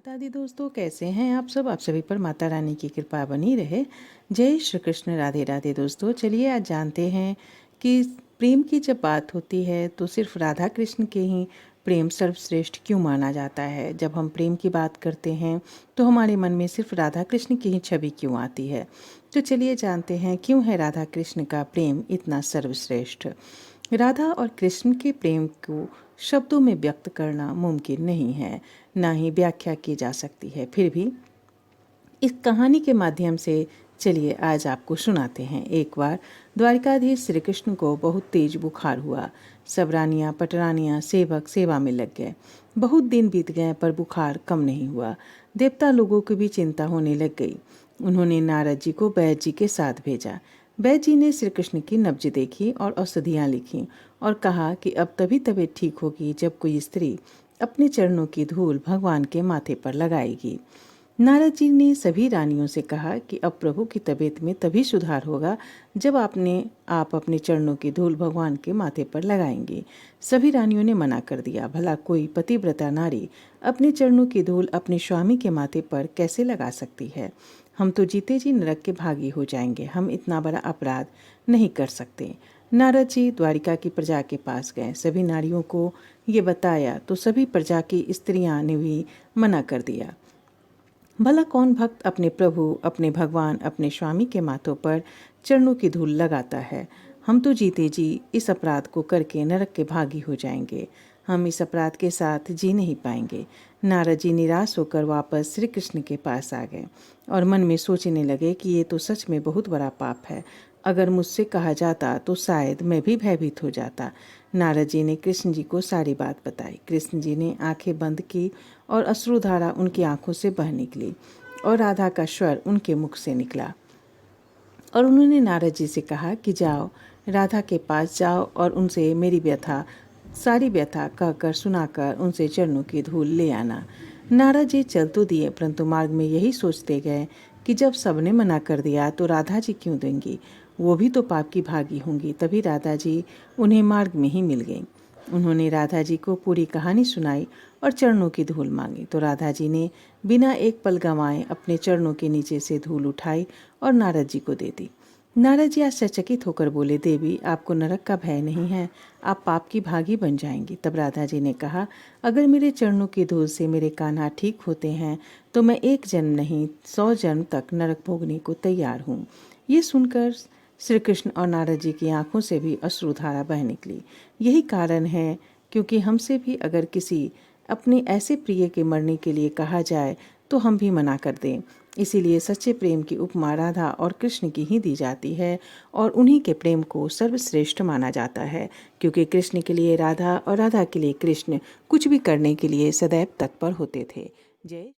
राधे दोस्तों, कैसे हैं आप सब। आप सभी पर माता रानी की कृपा बनी रहे। जय श्री कृष्ण। राधे राधे दोस्तों, चलिए आज जानते हैं कि प्रेम की जब बात होती है तो सिर्फ राधा कृष्ण के ही प्रेम सर्वश्रेष्ठ क्यों माना जाता है। जब हम प्रेम की बात करते हैं तो हमारे मन में सिर्फ राधा कृष्ण की ही छवि क्यों आती है। तो चलिए जानते हैं क्यों है राधा कृष्ण का प्रेम इतना सर्वश्रेष्ठ। राधा और कृष्ण के प्रेम को शब्दों में व्यक्त करना मुमकिन नहीं है, ना ही व्याख्या की जा सकती है। फिर भी इस कहानी के माध्यम से चलिए आज आपको सुनाते हैं। एक बार द्वारिकाधीश श्री कृष्ण को बहुत तेज बुखार हुआ। सब रानियाँ पटरानियाँ सेवक सेवा में लग गए। बहुत दिन बीत गए पर बुखार कम नहीं हुआ। देवता लोगों को भी चिंता होने लग गई। उन्होंने नारद जी को वैद्य जी के साथ भेजा। वैद्य जी ने श्री कृष्ण की नब्ज देखी और औषधियाँ लिखी और कहा कि अब तभी तबीयत ठीक होगी जब कोई स्त्री अपने चरणों की धूल भगवान के माथे पर लगाएगी। नारद जी ने सभी रानियों से कहा कि अब प्रभु की तबीयत में तभी सुधार होगा जब आप अपने चरणों की धूल भगवान के माथे पर लगाएंगे। सभी रानियों ने मना कर दिया। भला कोई पतिव्रता नारी अपने चरणों की धूल अपने स्वामी के माथे पर कैसे लगा सकती है। हम तो जीते जी नरक के भागी हो जाएंगे। हम इतना बड़ा अपराध नहीं कर सकते। नारद जी द्वारिका की प्रजा के पास गए। सभी नारियों को ये बताया तो सभी प्रजा की स्त्रियां ने भी मना कर दिया। भला कौन भक्त अपने प्रभु, अपने भगवान, अपने स्वामी के माथों पर चरणों की धूल लगाता है। हम तो जीते जी इस अपराध को करके नरक के भागी हो जाएंगे। हम इस अपराध के साथ जी नहीं पाएंगे। नारद जी निराश होकर वापस श्री कृष्ण के पास आ गए और मन में सोचने लगे कि ये तो सच में बहुत बड़ा पाप है। अगर मुझसे कहा जाता तो शायद मैं भी भयभीत हो जाता। नारद जी ने कृष्ण जी को सारी बात बताई। कृष्ण जी ने आंखें बंद की और अश्रुधारा उनकी आंखों से बह निकली और राधा का स्वर उनके मुख से निकला और उन्होंने नारद जी से कहा कि जाओ, राधा के पास जाओ और उनसे मेरी व्यथा, सारी व्यथा कहकर सुनाकर उनसे चरणों की धूल ले आना। नारद जी चल तो दिए परंतु मार्ग में यही सोचते गए कि जब सबने मना कर दिया तो राधा जी क्यों देंगी। वो भी तो पाप की भागी होंगी। तभी राधा जी उन्हें मार्ग में ही मिल गई। उन्होंने राधा जी को पूरी कहानी सुनाई और चरणों की धूल मांगी तो राधा जी ने बिना एक पल गंवाए अपने चरणों के नीचे से धूल उठाई और नारद जी को दे दी। नारद जी आश्चर्यचकित होकर बोले, देवी, आपको नरक का भय नहीं है, आप पाप की भागी बन जाएंगी। तब राधा जी ने कहा, अगर मेरे चरणों की धूल से मेरे कान्हा ठीक होते हैं तो मैं एक जन्म नहीं 100 जन्म तक नरक भोगने को तैयार हूँ। ये सुनकर श्री कृष्ण और नारद जी की आंखों से भी अश्रुधारा बह निकली। यही कारण है क्योंकि हमसे भी अगर किसी अपने ऐसे प्रिय के मरने के लिए कहा जाए तो हम भी मना कर दें। इसीलिए सच्चे प्रेम की उपमा राधा और कृष्ण की ही दी जाती है और उन्हीं के प्रेम को सर्वश्रेष्ठ माना जाता है, क्योंकि कृष्ण के लिए राधा और राधा के लिए कृष्ण कुछ भी करने के लिए सदैव तत्पर होते थे। जय